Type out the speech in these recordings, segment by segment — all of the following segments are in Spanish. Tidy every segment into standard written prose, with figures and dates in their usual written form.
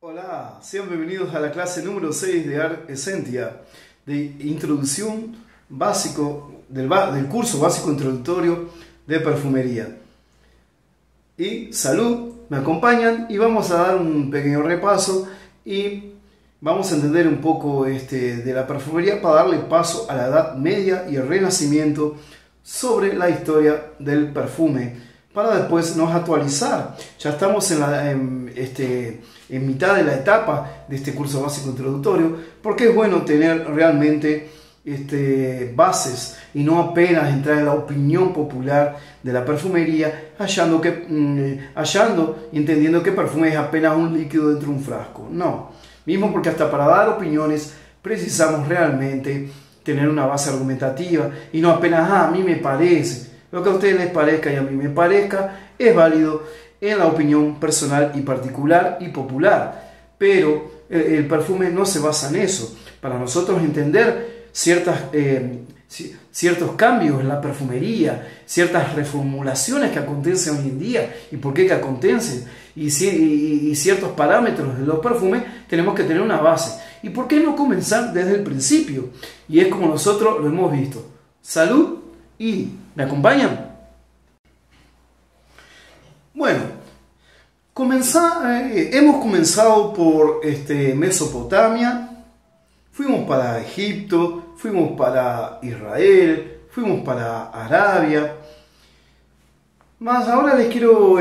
Hola, sean bienvenidos a la clase número 6 de Art Essentia, de introducción básico del curso básico introductorio de perfumería. Y salud, me acompañan y vamos a dar un pequeño repaso y vamos a entender un poco de la perfumería para darle paso a la Edad Media y el Renacimiento sobre la historia del perfume, para después nos actualizar. Ya estamos en mitad de la etapa de este curso básico introductorio, porque es bueno tener realmente bases y no apenas entrar en la opinión popular de la perfumería, hallando y entendiendo que perfume es apenas un líquido dentro de un frasco. No, mismo porque hasta para dar opiniones precisamos realmente tener una base argumentativa y no apenas, a mí me parece. Lo que a ustedes les parezca y a mí me parezca es válido en la opinión personal y particular y popular. Pero el perfume no se basa en eso. Para nosotros entender ciertos cambios en la perfumería, ciertas reformulaciones que acontecen hoy en día y por qué que acontecen, y ciertos parámetros de los perfumes, tenemos que tener una base. ¿Y por qué no comenzar desde el principio? Y es como nosotros lo hemos visto. Salud y... ¿me acompañan? Bueno, hemos comenzado por Mesopotamia, fuimos para Egipto, fuimos para Israel, fuimos para Arabia. Más ahora les quiero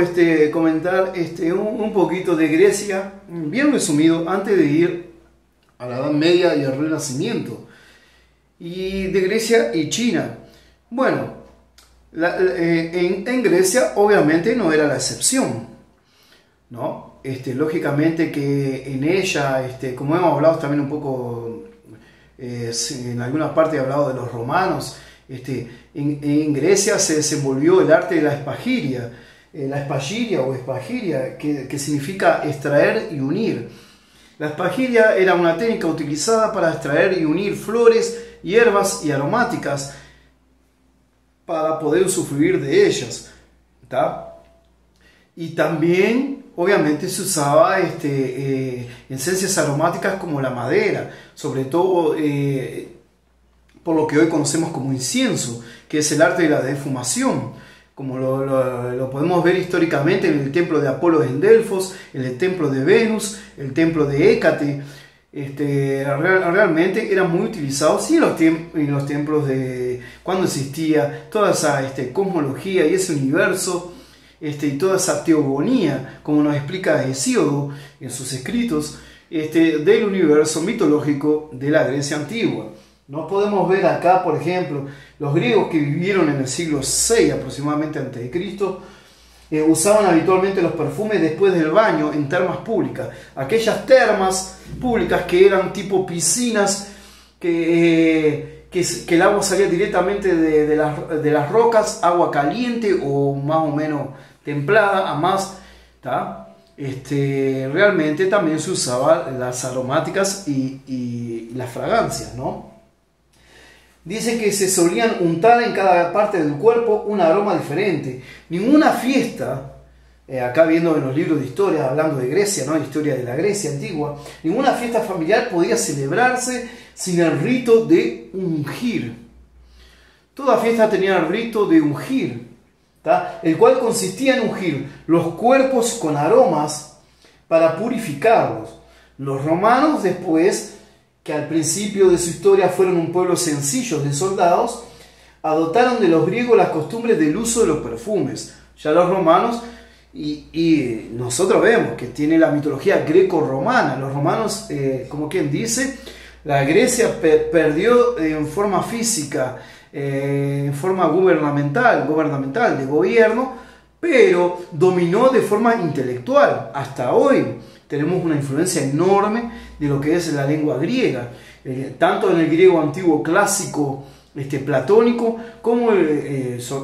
comentar un poquito de Grecia, bien resumido, antes de ir a la Edad Media y al Renacimiento, y de Grecia y China. Bueno, en Grecia obviamente no era la excepción, ¿no? Lógicamente que en ella, como hemos hablado también un poco, en alguna parte he hablado de los romanos, en Grecia se desenvolvió el arte de la espagiria, que significa extraer y unir. La espagiria era una técnica utilizada para extraer y unir flores, hierbas y aromáticas para poder usufruir de ellas, ¿tá? Y también obviamente se usaba esencias aromáticas como la madera, sobre todo por lo que hoy conocemos como incienso, que es el arte de la defumación, como lo podemos ver históricamente en el templo de Apolo en Delfos, en el templo de Venus, el templo de Hécate. Realmente eran muy utilizados, y en los templos de cuando existía toda esa cosmología y ese universo, y toda esa teogonía, como nos explica Hesíodo en sus escritos, del universo mitológico de la Grecia antigua. No podemos ver acá, por ejemplo, los griegos que vivieron en el siglo VI aproximadamente antes de Cristo, usaban habitualmente los perfumes después del baño en termas públicas. Aquellas termas públicas que eran tipo piscinas, que el agua salía directamente de las rocas, agua caliente o más o menos templada a más, ¿tá? Realmente también se usaban las aromáticas y las fragancias, ¿no? Dice que se solían untar en cada parte del cuerpo un aroma diferente. Ninguna fiesta, acá viendo en los libros de historia, hablando de Grecia, ¿no? Historia de la Grecia antigua, ninguna fiesta familiar podía celebrarse sin el rito de ungir. Toda fiesta tenía el rito de ungir, ¿tá? El cual consistía en ungir los cuerpos con aromas para purificarlos. Los romanos, después, que al principio de su historia fueron un pueblo sencillo de soldados, adoptaron de los griegos las costumbres del uso de los perfumes. Ya los romanos, y nosotros vemos que tiene la mitología greco-romana. Los romanos, como quien dice, la Grecia perdió en forma física en forma gubernamental, de gobierno, pero dominó de forma intelectual. Hasta hoy tenemos una influencia enorme de lo que es la lengua griega, tanto en el griego antiguo clásico platónico como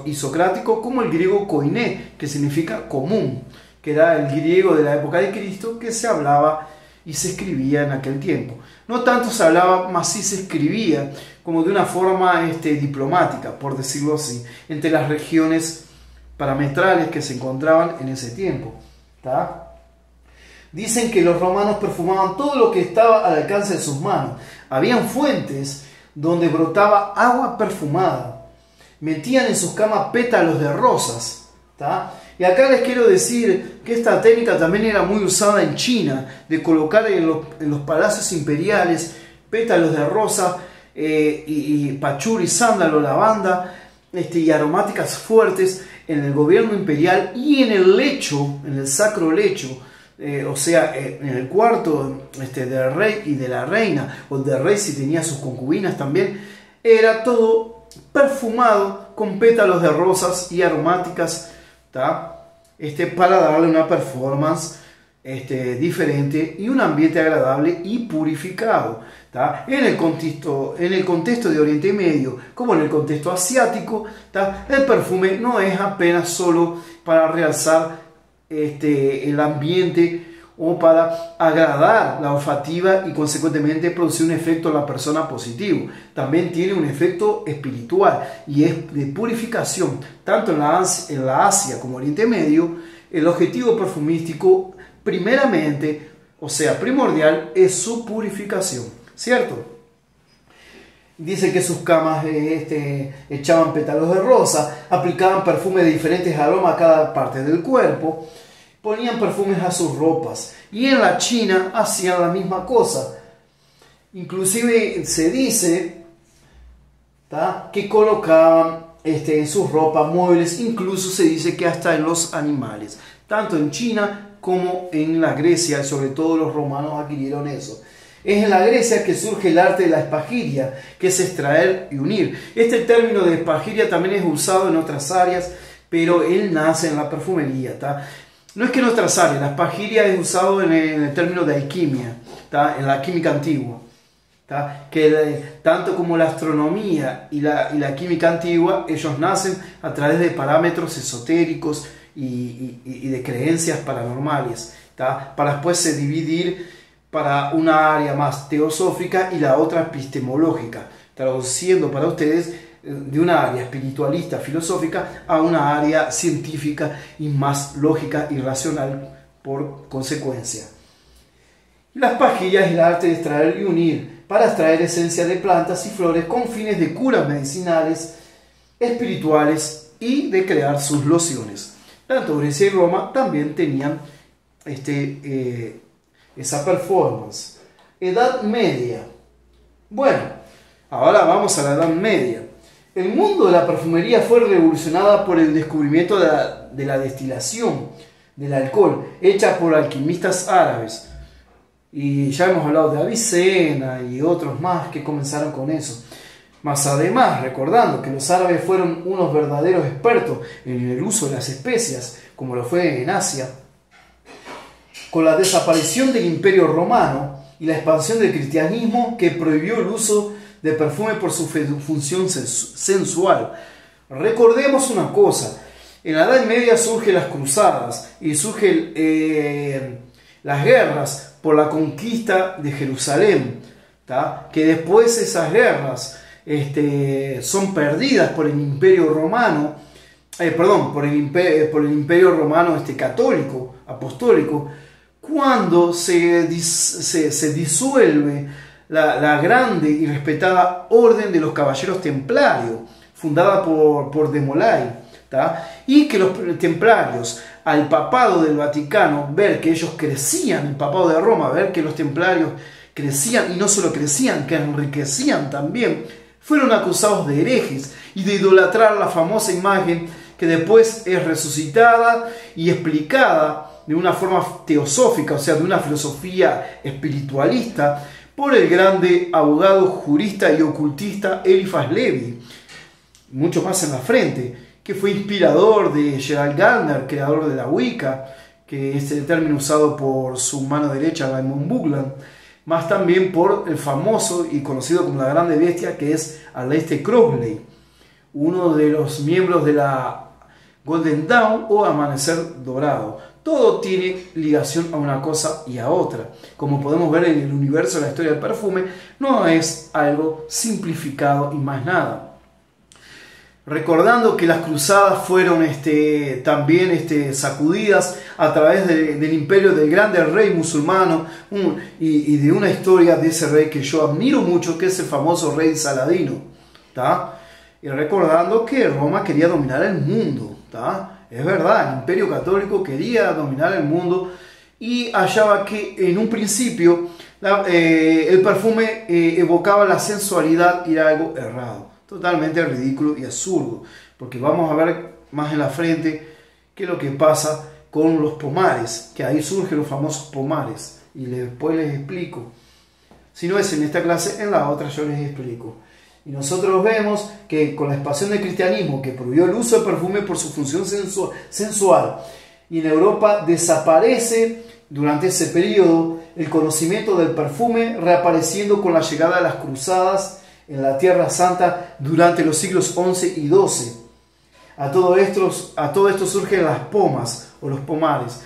y socrático, como el griego koiné, que significa común, que era el griego de la época de Cristo, que se hablaba y se escribía en aquel tiempo. No tanto se hablaba, más sí se escribía, como de una forma diplomática, por decirlo así, entre las regiones parametrales que se encontraban en ese tiempo. ¿Tá? Dicen que los romanos perfumaban todo lo que estaba al alcance de sus manos. Habían fuentes donde brotaba agua perfumada. Metían en sus camas pétalos de rosas. ¿Tá? Y acá les quiero decir que esta técnica también era muy usada en China, de colocar en los palacios imperiales pétalos de rosa y pachuri, sándalo, lavanda y aromáticas fuertes en el gobierno imperial y en el lecho, en el sacro lecho, o sea, en el cuarto del rey y de la reina, o del rey si tenía sus concubinas también, era todo perfumado con pétalos de rosas y aromáticas, ¿tá? Para darle una performance diferente y un ambiente agradable y purificado, ¿tá? En el contexto de Oriente Medio, como en el contexto asiático, ¿tá? El perfume no es apenas solo para realzar el ambiente o para agradar la olfativa y consecuentemente producir un efecto en la persona positivo. También tiene un efecto espiritual y es de purificación. Tanto en la Asia como Oriente Medio, el objetivo perfumístico primeramente, o sea, primordial, es su purificación, ¿cierto? Dice que sus camas echaban pétalos de rosa, aplicaban perfumes de diferentes aromas a cada parte del cuerpo, ponían perfumes a sus ropas, y en la China hacían la misma cosa. Inclusive se dice, ¿tá?, que colocaban en sus ropas muebles, incluso se dice que hasta en los animales, tanto en China como en la Grecia, sobre todo los romanos adquirieron eso. Es en la Grecia que surge el arte de la espagiria, que es extraer y unir. Este término de espagiria también es usado en otras áreas, pero él nace en la perfumería, ¿tá? No es que en otras áreas, la espagiria es usado en el término de alquimia, ¿tá?, en la química antigua, ¿tá?, que tanto como la astronomía y la química antigua, ellos nacen a través de parámetros esotéricos y de creencias paranormales, ¿tá?, para después se dividir para una área más teosófica y la otra epistemológica, traduciendo para ustedes de una área espiritualista, filosófica, a una área científica y más lógica y racional por consecuencia. La espagiria es el arte de extraer y unir para extraer esencia de plantas y flores con fines de curas medicinales, espirituales y de crear sus lociones. Tanto Grecia y Roma también tenían esa performance. Edad Media. Bueno, ahora vamos a la Edad Media. El mundo de la perfumería fue revolucionada por el descubrimiento de la destilación del alcohol, hecha por alquimistas árabes. Y ya hemos hablado de Avicena y otros más que comenzaron con eso. Más además, recordando que los árabes fueron unos verdaderos expertos en el uso de las especias, como lo fue en Asia, con la desaparición del Imperio Romano y la expansión del cristianismo, que prohibió el uso de perfume por su función sensual. Recordemos una cosa: en la Edad Media surgen las cruzadas y surgen las guerras por la conquista de Jerusalén, ¿tá?, que después esas guerras son perdidas por el Imperio Romano, por el Imperio Romano católico, apostólico, cuando se disuelve la grande y respetada Orden de los Caballeros Templarios, fundada por de Molay, ¿tá?, y que los templarios, al papado del Vaticano, ver que ellos crecían, el papado de Roma, ver que los templarios crecían, y no solo crecían, que enriquecían también, fueron acusados de herejes y de idolatrar la famosa imagen que después es resucitada y explicada de una forma teosófica, o sea, de una filosofía espiritualista, por el grande abogado, jurista y ocultista Eliphas Levi, mucho más en la frente, que fue inspirador de Gerald Gardner, creador de la Wicca, que es el término usado por su mano derecha, Raymond Buckland, más también por el famoso y conocido como la Grande Bestia, que es Aleister Crowley, uno de los miembros de la Golden Dawn o Amanecer Dorado. Todo tiene ligación a una cosa y a otra. Como podemos ver en el universo de la historia del perfume, no es algo simplificado y más nada. Recordando que las cruzadas fueron también sacudidas a través del imperio del grande rey musulmano y de una historia de ese rey que yo admiro mucho, que es el famoso rey Saladino, ¿tá? Y recordando que Roma quería dominar el mundo, ¿tá? Es verdad, el imperio católico quería dominar el mundo y hallaba que en un principio el perfume evocaba la sensualidad y era algo errado. Totalmente ridículo y absurdo, porque vamos a ver más en la frente qué es lo que pasa con los pomares, que ahí surgen los famosos pomares, y después les explico. Si no es en esta clase, en la otra yo les explico. Y nosotros vemos que con la expansión del cristianismo, que prohibió el uso de perfume por su función sensual, y en Europa desaparece durante ese periodo el conocimiento del perfume, reapareciendo con la llegada de las cruzadas en la Tierra Santa durante los siglos XI y XII. A todo esto surgen las pomas o los pomares.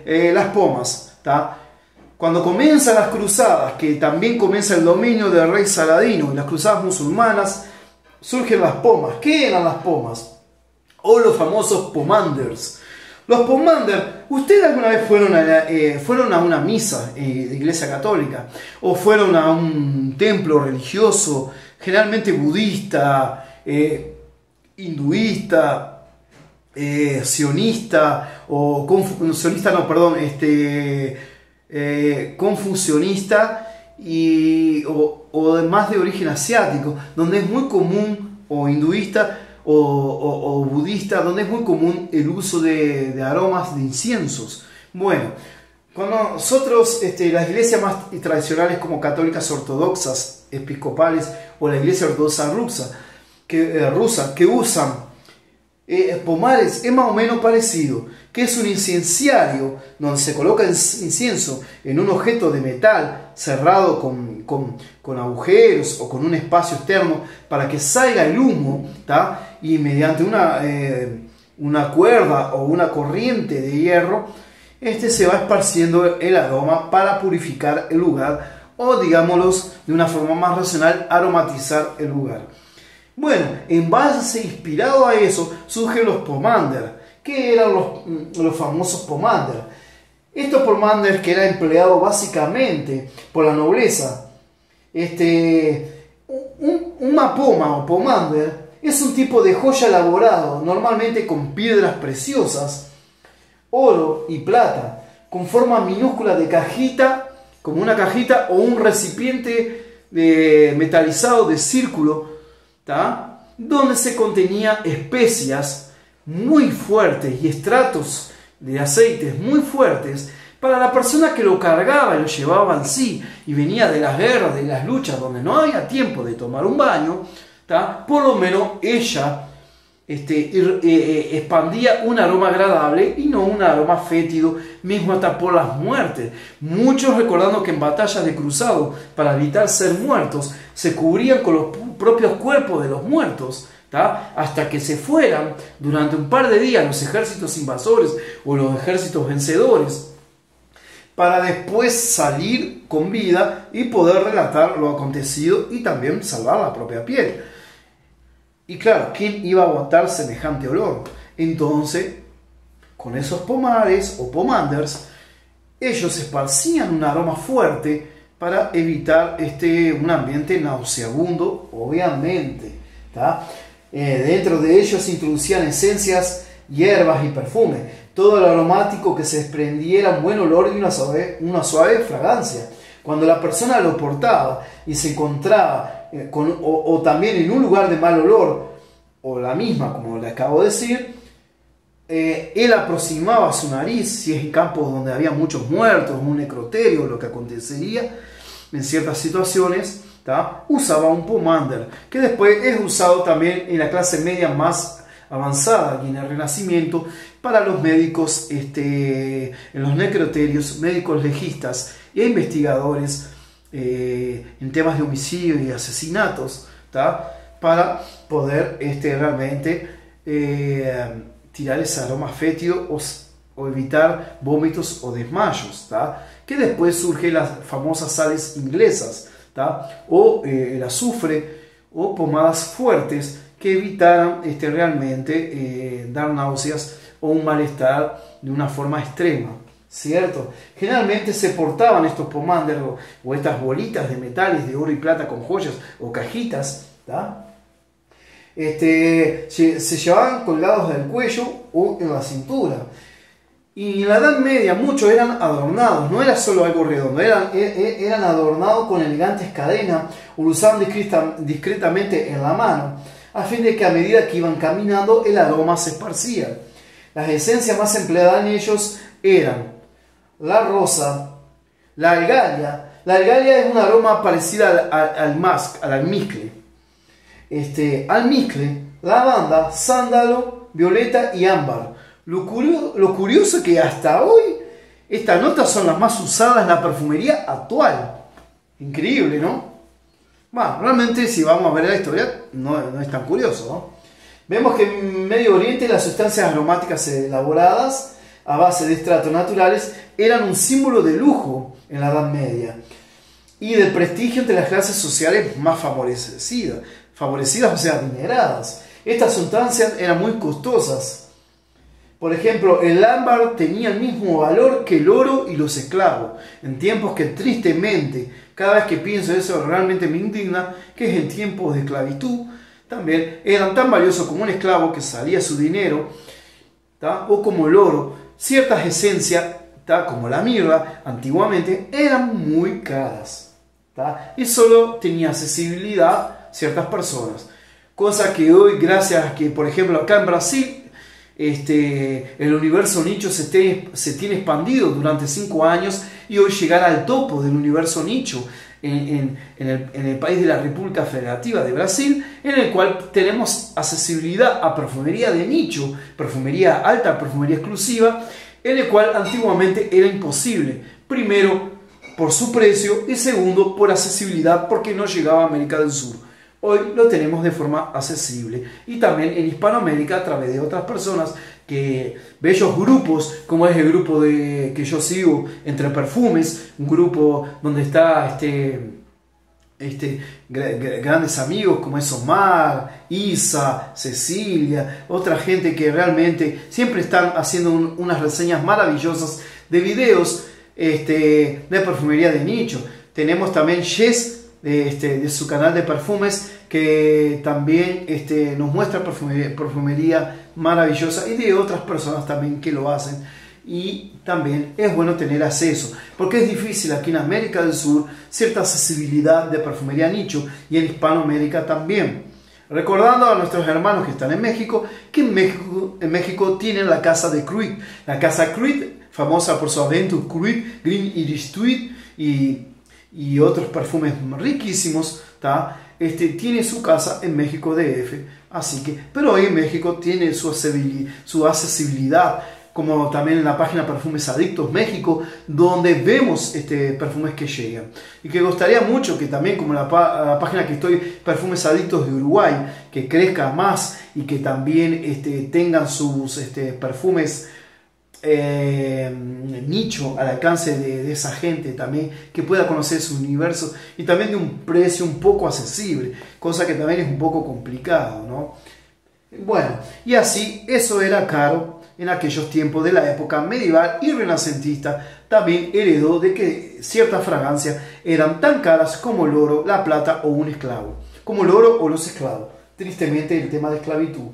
Las pomas, ¿tá? Cuando comienzan las cruzadas, que también comienza el dominio del rey Saladino y las cruzadas musulmanas, surgen las pomas. ¿Qué eran las pomas? O los famosos pomanders. Los pomanders, ¿ustedes alguna vez fueron a una misa de iglesia católica? ¿O fueron a un templo religioso, generalmente budista, hinduista, sionista, o confucionista, o más de origen asiático, donde es muy común, o hinduista, o budista, donde es muy común el uso de aromas de inciensos? Bueno, con nosotros, las iglesias más tradicionales como católicas ortodoxas, episcopales, o la iglesia ortodoxa rusa, que usan pomares, es más o menos parecido, que es un incenciario donde se coloca incienso en un objeto de metal cerrado con agujeros o con un espacio externo para que salga el humo, ¿tá? Y mediante una cuerda o una corriente de hierro, se va esparciendo el aroma para purificar el lugar, o digámoslo de una forma más racional, aromatizar el lugar. Bueno, en base, inspirado a eso, surgen los pomander. ¿Qué eran los famosos pomander? Estos pomander, que era empleado básicamente por la nobleza, una poma o pomander es un tipo de joya elaborado normalmente con piedras preciosas, oro y plata, con forma minúscula de cajita, como una cajita o un recipiente metalizado de círculo, ¿tá? Donde se contenía especias muy fuertes y estratos de aceites muy fuertes para la persona que lo cargaba y lo llevaba en sí y venía de las guerras, de las luchas donde no había tiempo de tomar un baño, ¿tá? Por lo menos ella expandía un aroma agradable y no un aroma fétido, mismo hasta por las muertes. Muchos recordando que en batallas de cruzado, para evitar ser muertos, se cubrían con los propios cuerpos de los muertos, ¿tá? Hasta que se fueran durante un par de días los ejércitos invasores o los ejércitos vencedores, para después salir con vida y poder relatar lo acontecido y también salvar la propia piel. Y claro, ¿quién iba a aguantar semejante olor? Entonces, con esos pomares o pomanders, ellos esparcían un aroma fuerte para evitar un ambiente nauseabundo, obviamente, ¿tá? Dentro de ellos se introducían esencias, hierbas y perfume. Todo el aromático que se desprendiera un buen olor y una suave fragancia. Cuando la persona lo portaba y se encontraba o también en un lugar de mal olor, o la misma, como le acabo de decir, él aproximaba su nariz, si es en campos donde había muchos muertos, un necroterio, lo que acontecería en ciertas situaciones, ¿tá? Usaba un pomander, que después es usado también en la clase media más avanzada y en el Renacimiento para los médicos, en los necroterios, médicos legistas e investigadores en temas de homicidio y asesinatos, ¿tá? Para poder realmente tirar ese aroma fétido o evitar vómitos o desmayos, ¿tá? Que después surgen las famosas sales inglesas, ¿tá? O el azufre o pomadas fuertes que evitaran realmente dar náuseas o un malestar de una forma extrema, ¿cierto? Generalmente se portaban estos pomanders o estas bolitas de metales de oro y plata con joyas o cajitas, ¿tá? Se llevaban colgados del cuello o en la cintura. Y en la Edad Media muchos eran adornados, no era solo algo redondo, eran adornados con elegantes cadenas o lo usaban discretamente en la mano, a fin de que a medida que iban caminando el aroma se esparcía. Las esencias más empleadas en ellos eran la rosa, la algalia. La algalia es un aroma parecido al almizcle. Almizcle, lavanda, sándalo, violeta y ámbar. Lo curioso es que hasta hoy estas notas son las más usadas en la perfumería actual. Increíble, ¿no? Bueno, realmente si vamos a ver la historia no es tan curioso, ¿no? Vemos que en Medio Oriente las sustancias aromáticas elaboradas a base de extractos naturales eran un símbolo de lujo en la Edad Media y del prestigio entre las clases sociales más favorecidas, o sea, adineradas. Estas sustancias eran muy costosas. Por ejemplo, el ámbar tenía el mismo valor que el oro y los esclavos, en tiempos que tristemente, cada vez que pienso eso realmente me indigna, que es en tiempos de esclavitud, también eran tan valiosos como un esclavo que salía su dinero, ¿tá? O como el oro. Ciertas esencias, ¿tá? Como la mirra, antiguamente eran muy caras, ¿tá? Y solo tenía accesibilidad ciertas personas. Cosa que hoy, gracias a que, por ejemplo, acá en Brasil, el universo nicho se tiene expandido durante 5 años y hoy llegar al topo del universo nicho en el país de la República Federativa de Brasil, en el cual tenemos accesibilidad a perfumería de nicho, perfumería alta, perfumería exclusiva, en el cual antiguamente era imposible. Primero, por su precio y segundo, por accesibilidad, porque no llegaba a América del Sur. Hoy lo tenemos de forma accesible y también en Hispanoamérica a través de otras personas, bellos grupos como es el grupo que yo sigo, Entre Perfumes, un grupo donde está grandes amigos como es Omar, Isa, Cecilia, otra gente que realmente siempre están haciendo unas reseñas maravillosas de videos de perfumería de nicho. Tenemos también Jess de su canal de perfumes, que también nos muestra perfumería maravillosa, y de otras personas también que lo hacen, y también es bueno tener acceso, porque es difícil aquí en América del Sur cierta accesibilidad de perfumería nicho, y en Hispanoamérica también. Recordando a nuestros hermanos que están en México, que en México tienen la casa de Creed, la casa Creed, famosa por su Aventure Creed, Green Irish Tweed y otros perfumes riquísimos, ¿tá? Tiene su casa en México DF, así que, pero hoy en México tiene su accesibilidad, como también en la página Perfumes Adictos México, donde vemos perfumes que llegan. Y que gustaría mucho que también, como la página que estoy, Perfumes Adictos de Uruguay, que crezca más y que también tengan sus perfumes nicho al alcance de esa gente también, que pueda conocer su universo y también de un precio un poco accesible, cosa que también es un poco complicado, ¿no? Bueno, y así eso era caro en aquellos tiempos de la época medieval y renacentista. También heredó de que ciertas fragancias eran tan caras como el oro, la plata o un esclavo, como el oro o los esclavos. Tristemente el tema de esclavitud,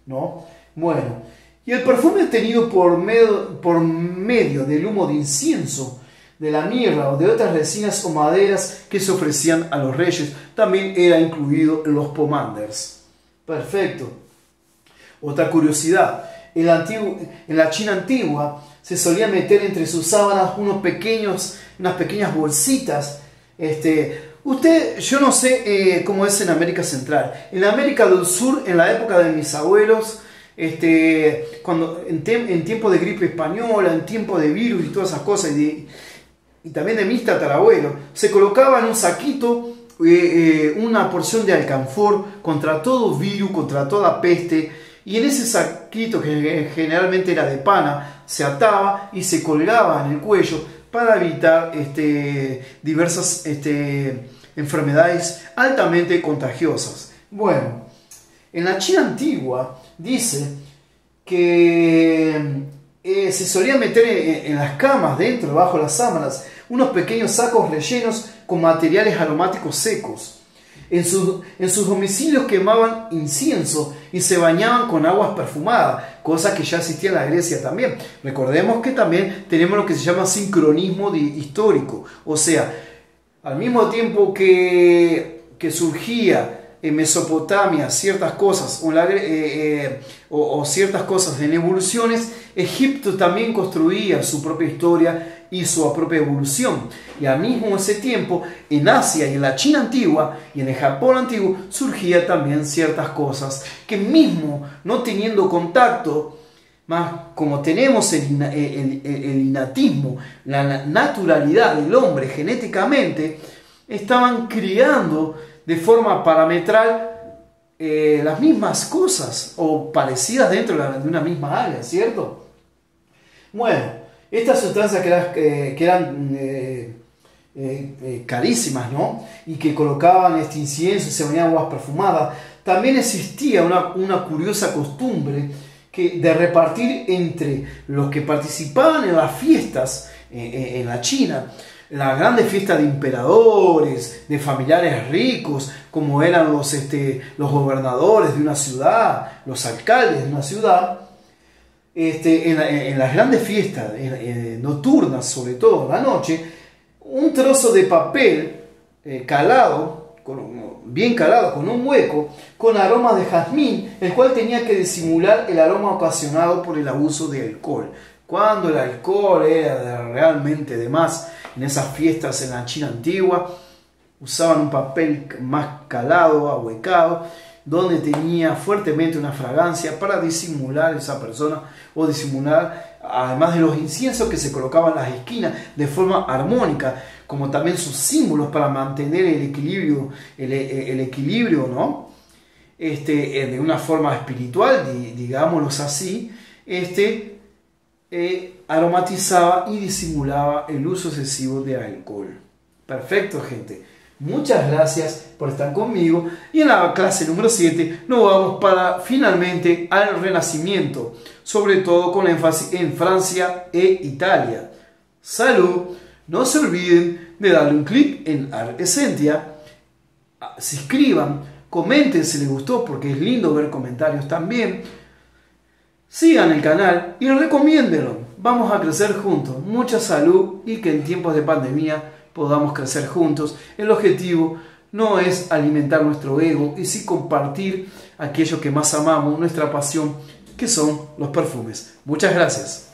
¿no? Bueno, y el perfume obtenido por medio del humo de incienso, de la mirra o de otras resinas o maderas que se ofrecían a los reyes, también era incluido en los pomanders. Perfecto. Otra curiosidad, en la China antigua se solía meter entre sus sábanas unas pequeñas bolsitas Yo no sé cómo es en América Central. En América del Sur, en la época de mis abuelos, cuando en tiempo de gripe española, en tiempo de virus y todas esas cosas, y también de mis tatarabuelos, se colocaba en un saquito una porción de alcanfor contra todo virus, contra toda peste, y en ese saquito, que generalmente era de pana, se ataba y se colgaba en el cuello para evitar diversas enfermedades altamente contagiosas. Bueno, en la China antigua dice que se solía meter en las camas, dentro, bajo las sábanas, unos pequeños sacos rellenos con materiales aromáticos secos. En sus domicilios quemaban incienso y se bañaban con aguas perfumadas, cosa que ya existía en la Grecia también. Recordemos que también tenemos lo que se llama sincronismo histórico, o sea, al mismo tiempo que surgía en Mesopotamia ciertas cosas o ciertas cosas en evoluciones, Egipto también construía su propia historia y su propia evolución. Y al mismo ese tiempo, en Asia y en la China antigua y en el Japón antiguo, surgía también ciertas cosas que, mismo no teniendo contacto, más como tenemos el innatismo, la naturalidad del hombre genéticamente, estaban criando de forma parametral las mismas cosas o parecidas dentro de una misma área, ¿cierto? Bueno, estas sustancias que eran carísimas, ¿no? Y que colocaban este incienso y se bañaban aguas perfumadas, también existía una curiosa costumbre de repartir entre los que participaban en las fiestas en la China, la grande fiesta de emperadores, de familiares ricos, como eran los gobernadores de una ciudad, los alcaldes de una ciudad, en las grandes fiestas nocturnas, sobre todo en la noche, un trozo de papel bien calado, con un hueco, con aroma de jazmín, el cual tenía que disimular el aroma ocasionado por el abuso de alcohol. Cuando el alcohol era realmente de más, en esas fiestas en la China antigua, usaban un papel más calado, ahuecado, donde tenía fuertemente una fragancia para disimular esa persona o disimular, además de los inciensos que se colocaban en las esquinas de forma armónica, como también sus símbolos para mantener el equilibrio, ¿no? De una forma espiritual, digámoslo así, aromatizaba y disimulaba el uso excesivo de alcohol. Perfecto, gente. Muchas gracias por estar conmigo, y en la clase número 7 nos vamos finalmente al Renacimiento, sobre todo con énfasis en Francia e Italia. ¡Salud! No se olviden de darle un clic en Ars Essentia, se inscriban, comenten si les gustó, porque es lindo ver comentarios también. Sigan el canal y recomiéndenlo. Vamos a crecer juntos. Mucha salud, y que en tiempos de pandemia podamos crecer juntos. El objetivo no es alimentar nuestro ego, y sí compartir aquello que más amamos, nuestra pasión, que son los perfumes. Muchas gracias.